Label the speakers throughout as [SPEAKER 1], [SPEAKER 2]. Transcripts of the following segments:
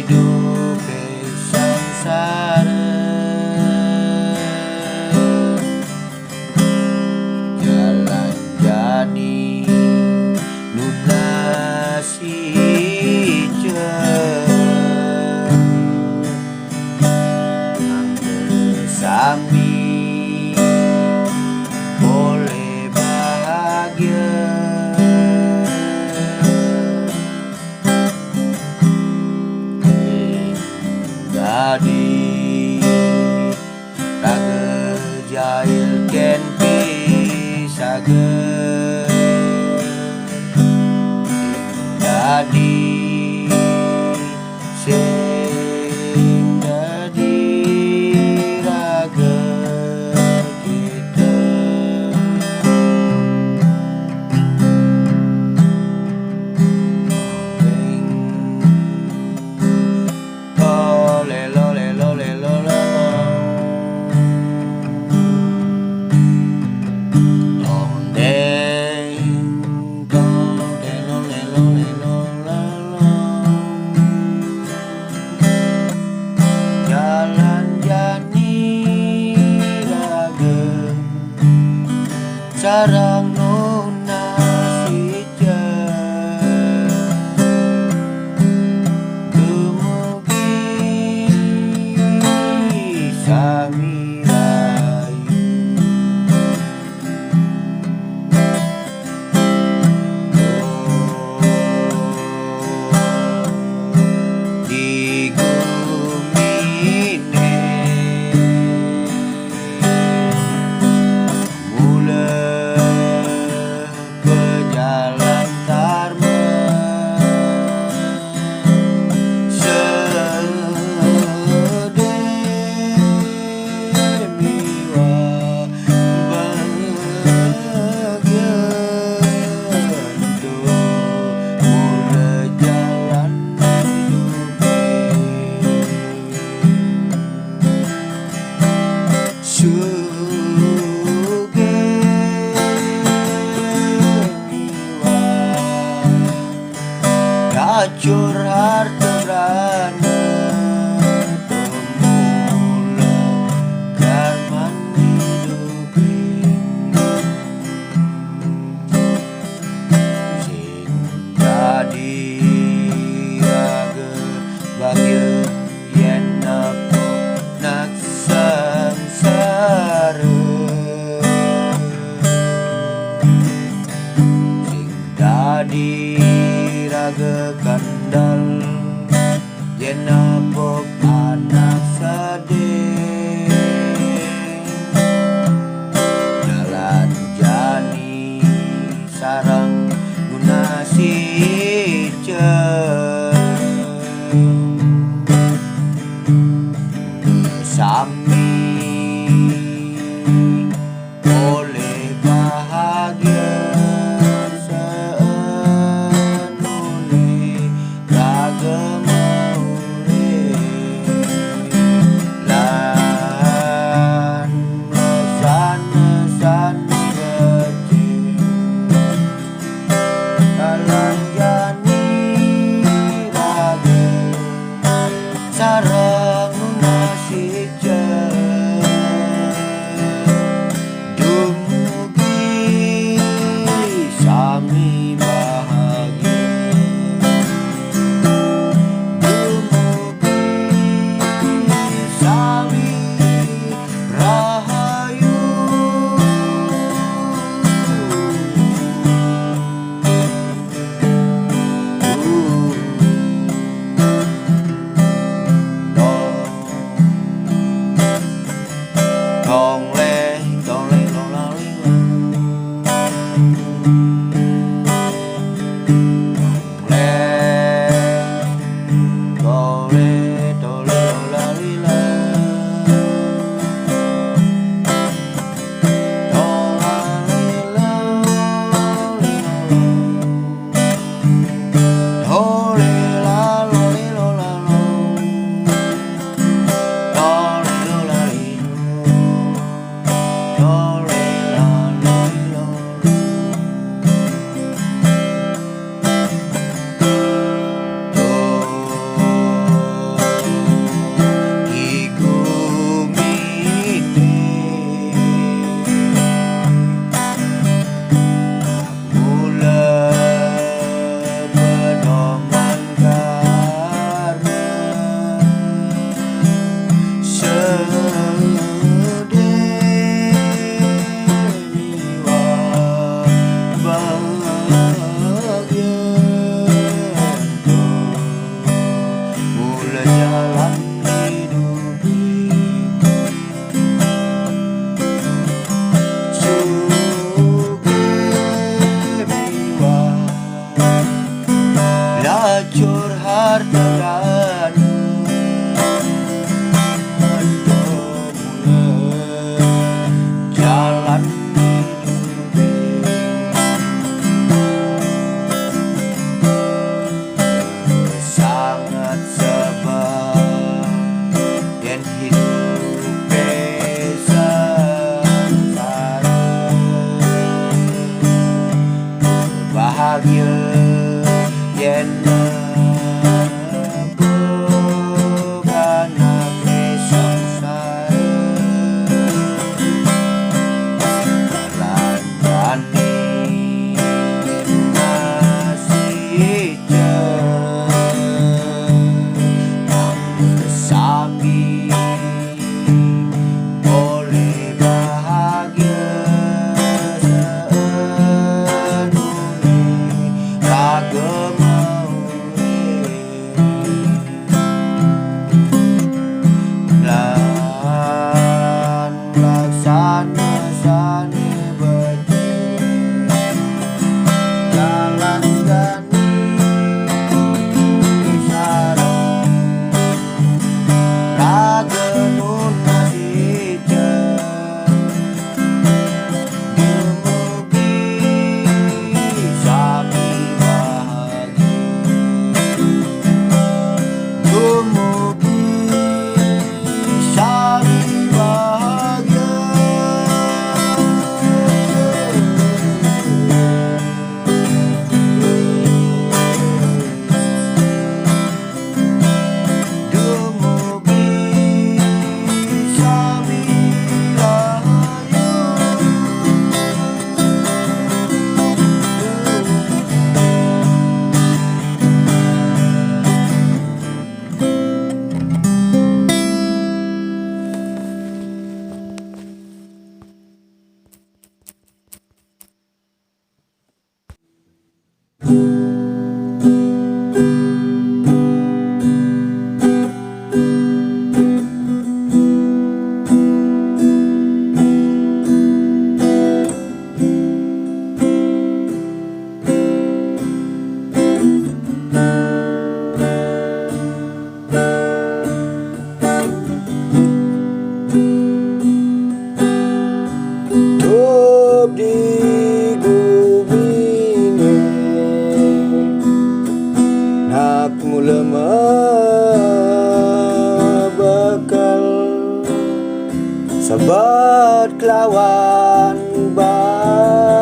[SPEAKER 1] hidup sangsara, jalan jani nunasi sami boleh bahagia. Jadi raga jahil ken pisaga, jadi sing jadi raga kita. Sarang nuna sija dumugi sami rayu, di gumine acur harta berana temula karman hidup sing jadi raga bahagia yen napa nak sangsara, sing jadi raga kandal yen apok anak sadeh, jalan jani sarang nunasi sami boleh bahagia. Sarang nunasi oleh jalan hidup lacur harta dan jalan hidup sangat sebab yang hidup sengsara bahagia yen
[SPEAKER 2] sahabat kelawan bahagia.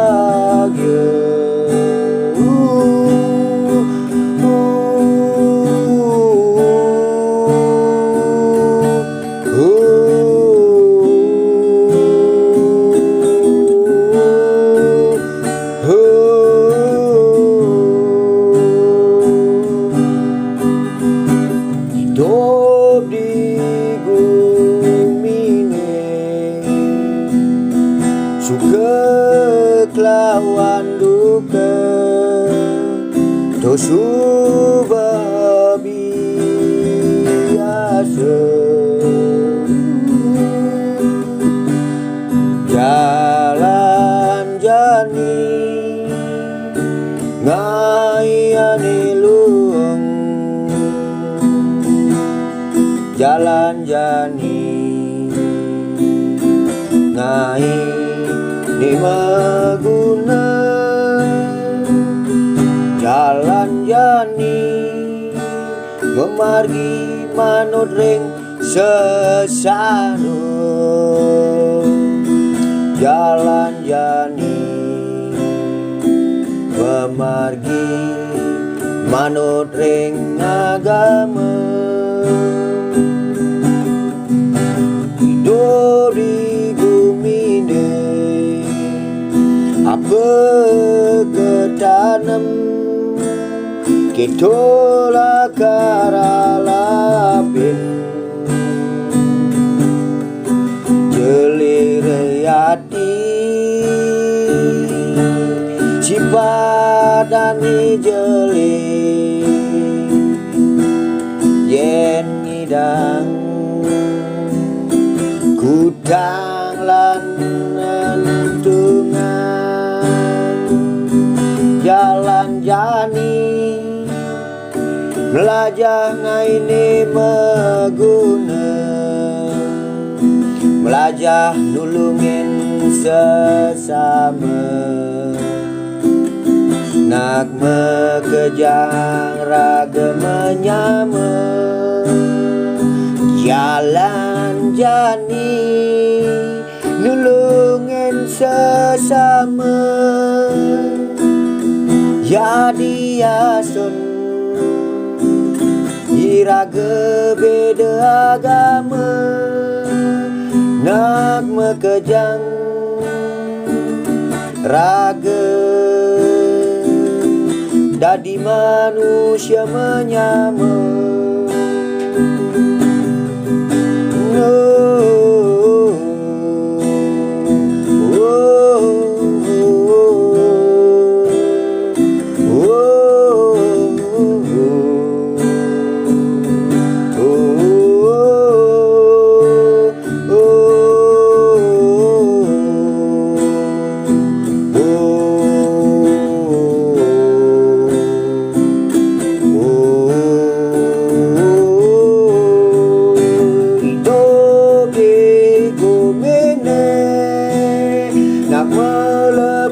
[SPEAKER 2] Hidup di bumi ini suka kelawan duka, dosa biasa. Jalan jani ngayani luang, jalan jani ngai ni maguna, jalan jani memargi manut ring sesano, jalan jani memargi manut ring agama. Hidup di bumi ini apa ketanam kita karalapin jelir hati sipadani jelir yen ngidang kudang lan nentungan jalan jani melajah ngaini meguna melajah nulungin sesama nak mekejang raga menyama jalan jani nulungin sesama jadi asun iraga beda agama nak mekejang raga dadi manusia menyama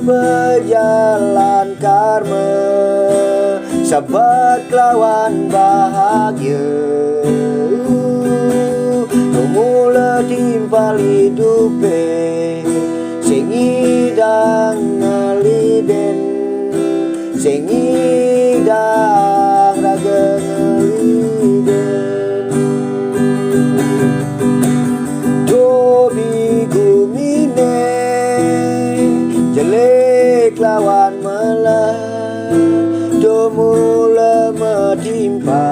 [SPEAKER 2] berjalan karma sabat lawan bahagia mula timpal hidupe sing idang ngaliden sing idang raga ngaliden dobi gumine jelek lawan melah do mula metimpa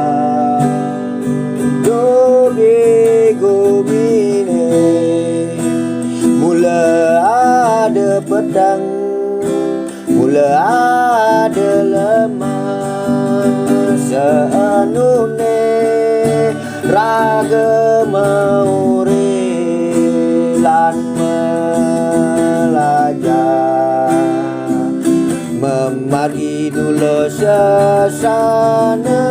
[SPEAKER 2] do bego mine mula ada pedang mula ada lemah seanune raga maure lan melajah memari dulu sesana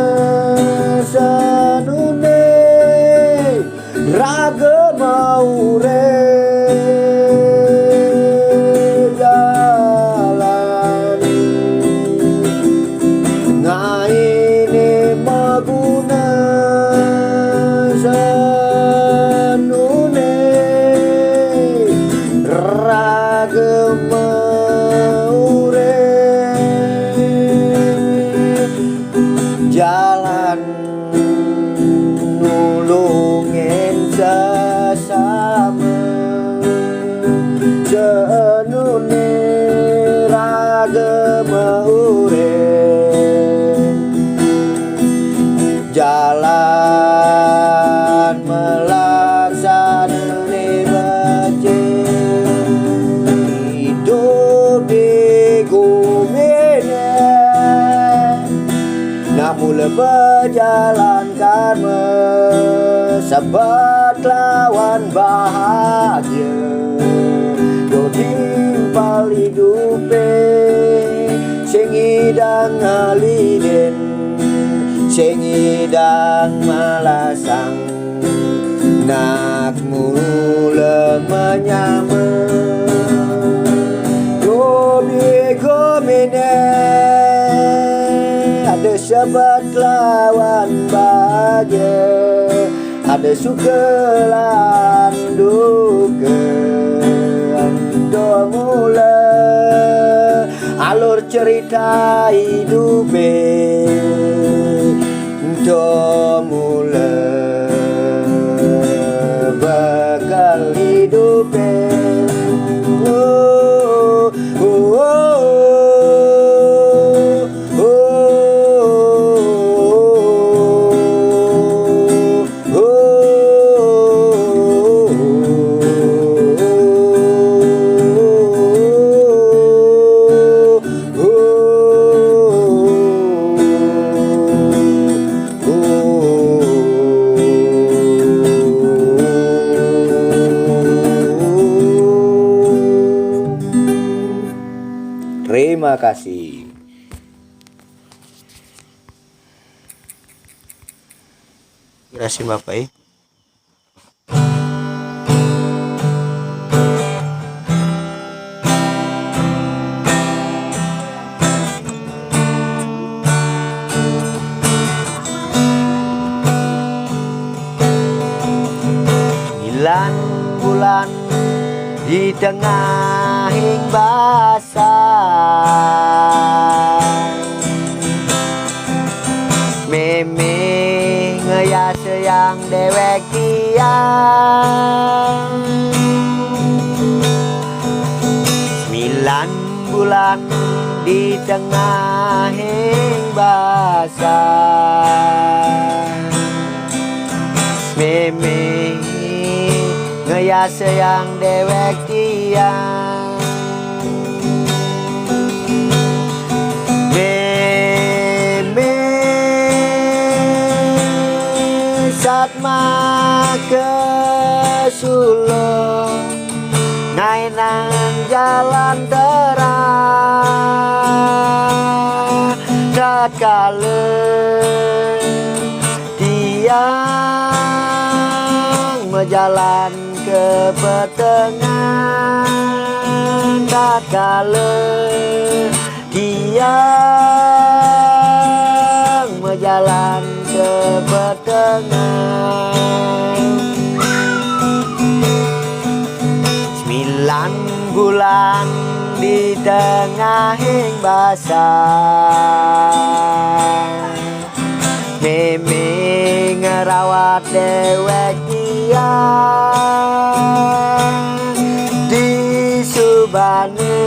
[SPEAKER 2] sanune raga maure jalan ngaine maguna sanune raga jalan nulungin sesama senune raga maureng jalan melaksanane bace hidup bego mula berjalan karma sabat lawan bahagia do timpal hidupe sing idang ngaliden sing idang malasang nak mula menyama do bego ada sabat lawan bahagia ada suka lan duka ando mula alur cerita hidupe ando mula bakal hidupe Terima kasih.
[SPEAKER 1] Jelasin Bapak ya.
[SPEAKER 2] Sembilan bulan di tengah basah, meme ngeyas yang dewek tiang. 9 bulan di tengah basah, meme ngeyas yang dewek tiang. Meme saat make sulung ngainan jalan terang, tatkala tiang berjalan ke pertengahan, tatkala tiang berjalan ke pertengahan. 9 bulan di tengah basah, meme ngerawat dewek tiang. Di subane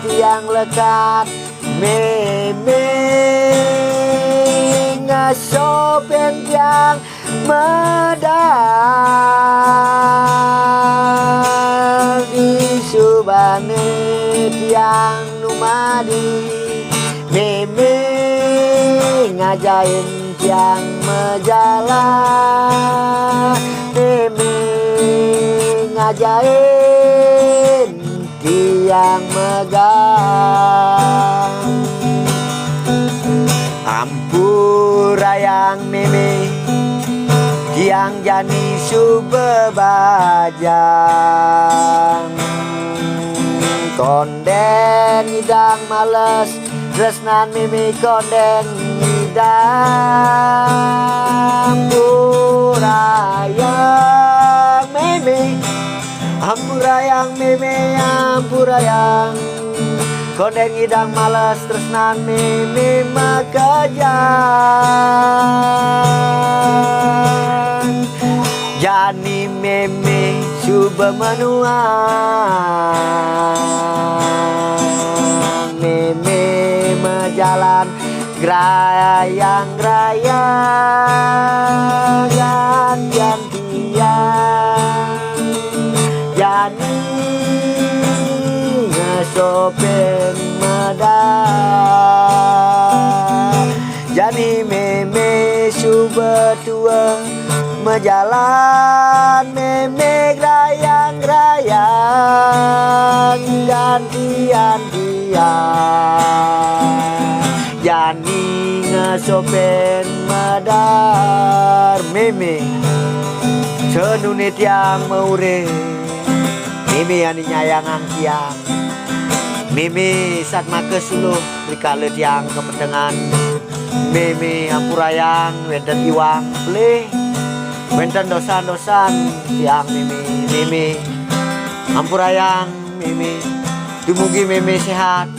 [SPEAKER 2] tiang lekat, meme ngasopen tiang medang. Di subane tiang numadi, meme ngajain tiang mejalan, meme ngajain tiang megang. Ampurayang meme tiang jani subebajang, konden idang males tresnan meme konden idang. Ampurayang meme, ampurayang meme, ampurayang konden idang males tresnan meme makajang. Jani meme suba menuang, meme mejalan gerayang-gerayang gantian. Jani ngesopen medang, jani meme suba tua mejalan, meme gerayang-gerayang gantian tiang. Jani ngesopen medar, meme senunit yang meure, meme ani nyayangan tiang. Meme saat make suluh rikale tiang kependengan, meme ampurayang wenten iwang pelih, wenten dosan-dosan tiang meme. Meme ampurayang meme, dumugi meme sehat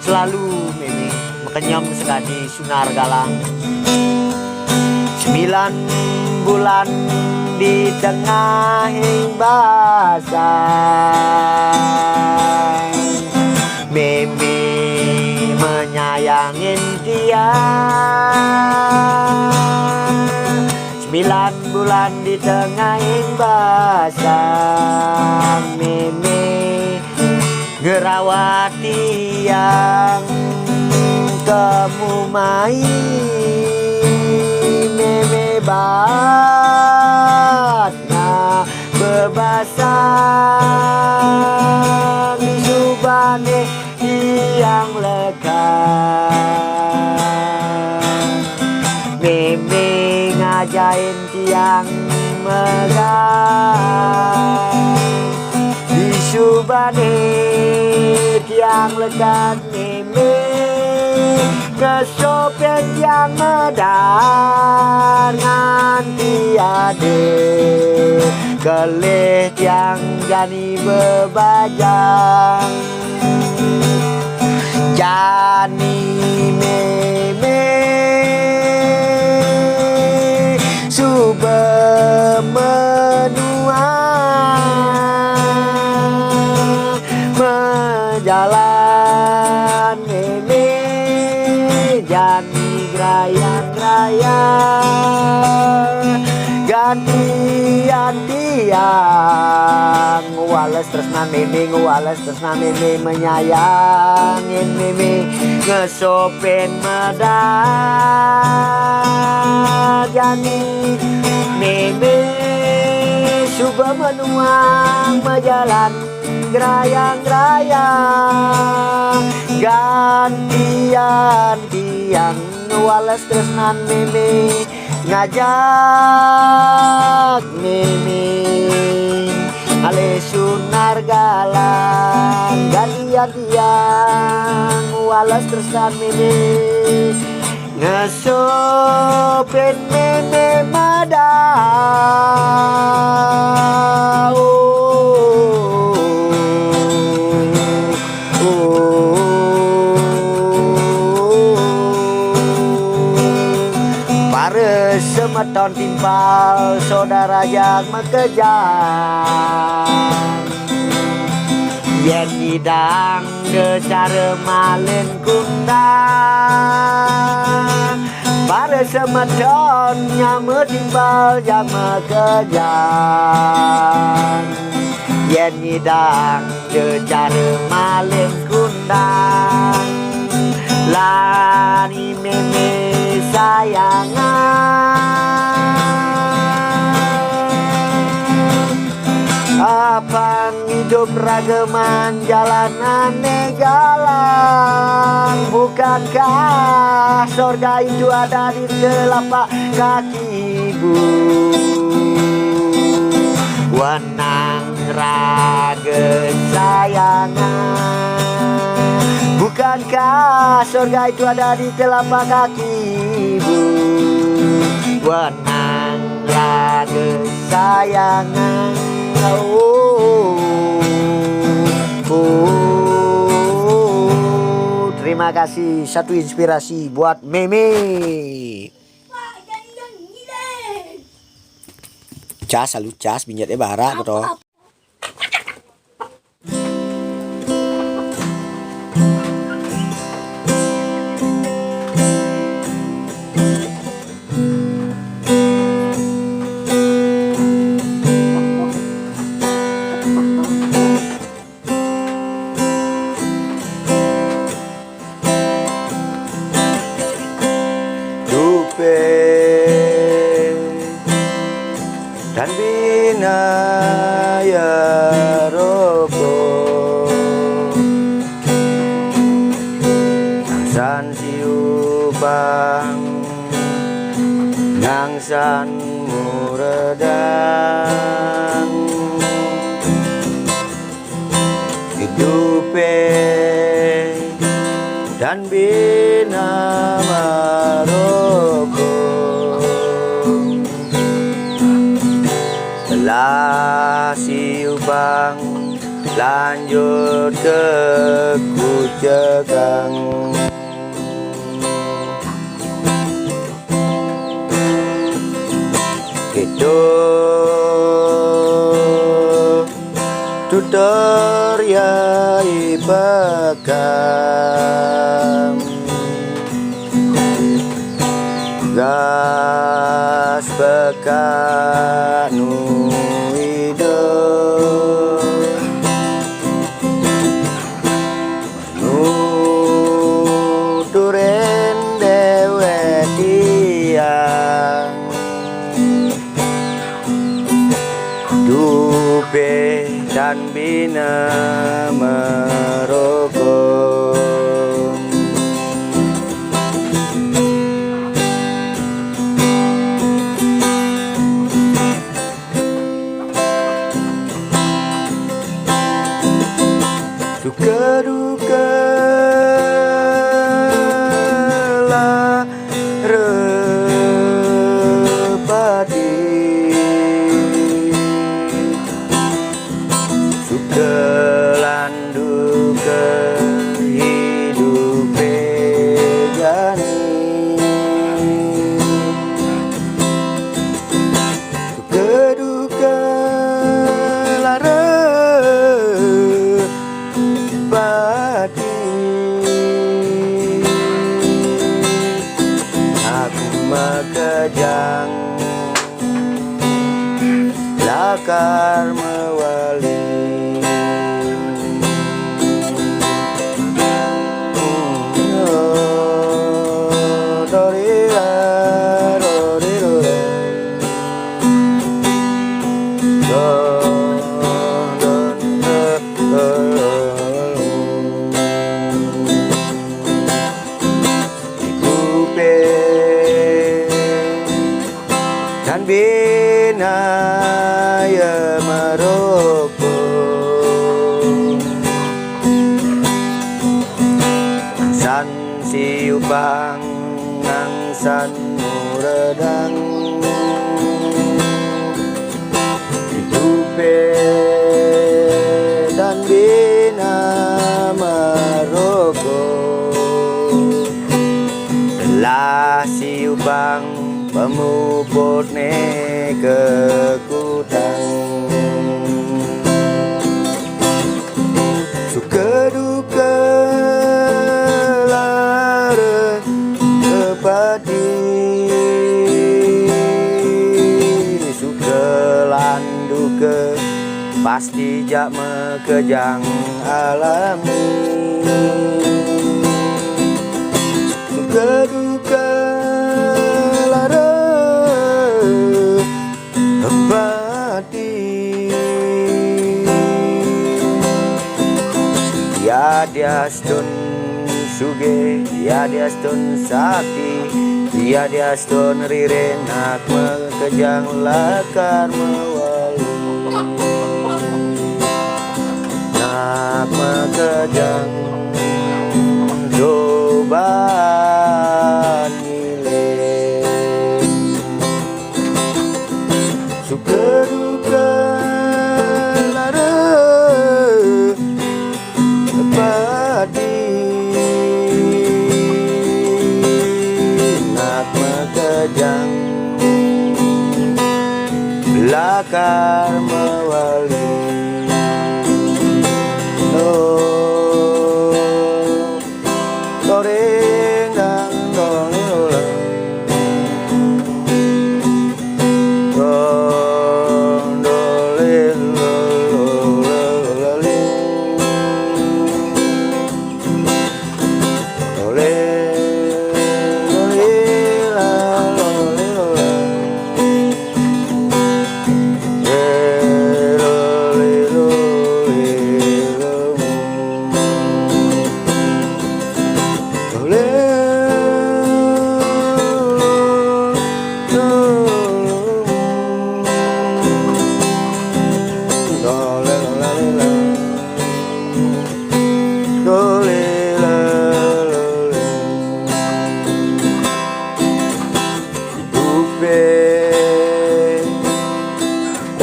[SPEAKER 2] selalu meme, makenyam sekadi sunar galang. 9 bulan di tengah basah, meme menyayangin tiang. 9 bulan di tengah basah, meme ngerawat tiang. Kemumai meme batna bebasang di subane tiang. ngajain tiang megang disubane tiang lekat meme kesopet yang medar nganti ade kelih tiang jani bebajang jani meme sube menua menjalan meme jani graya-graya gantian tiang wales tresna meme wales tresna meme menyayangin meme ngesopen medar jani meme suba menuang mejalan gerayang-gerayang gantian tiang wales tresnan meme ngajak meme ale sunar galang gantian tiang wales tresnan meme ngesopen meme madau pare semeton timpal saudara yang mekejang yen hidang decara malen kundang pare semeton nyame timpal yang mekejang yen hidang decara malen kundang lani meme sayangan apang hidup rageman jalanan negalang bukankah sorga itu ada di telapak kakiku wenang raga sayangan bukankah surga itu ada di telapak kakimu wenang raga sayangan terima kasih satu inspirasi buat meme cas salut cas binyatnya bara betul. Dan bina ya roko nangsan siubang nangsan muredang hidupe dan bina maroko lah siubang lanjut ke kucegang gitu tutor yai bekam gas bekanu dan bina merokok lakar mewali. Dan bina ya Maroko san siupang nang san muredang hidupe dan bina Maroko telah siupang pemuput ne kekutang suka duka lara kepati suka landuka pasti jak mekejang alami suka duka ya diastun suge ya diastun sakti ya diastun rirenak mekejang lakar mewali nak mekejang coban nilai suka duka lara padi nak mekejang lakar mewali torenggang doleolang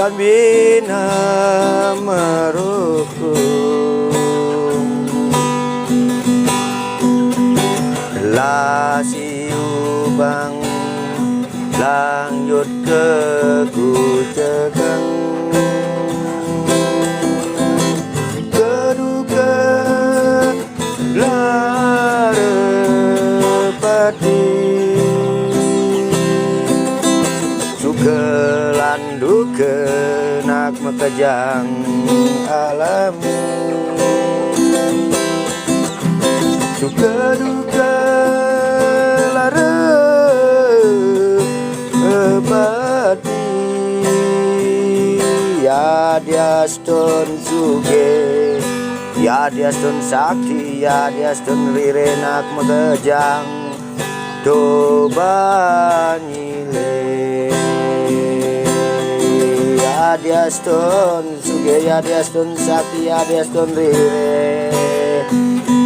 [SPEAKER 2] dan bina Maroko telah siubang lanjut ke kucekang keduka lara pati suka landuke nak mekejang alami suka duka lara pati ya diastun suge ya diastun sakti ya diastun rirenak mekejang dobanyile ya diastun suge ya diastun sakti ya diastun rire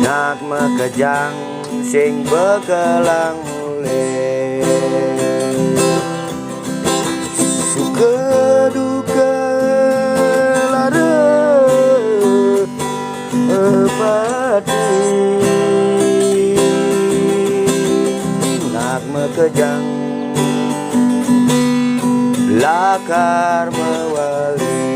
[SPEAKER 2] nak mekejang sing bekelang mule suka duka lara pati nak mekejang lakar mewali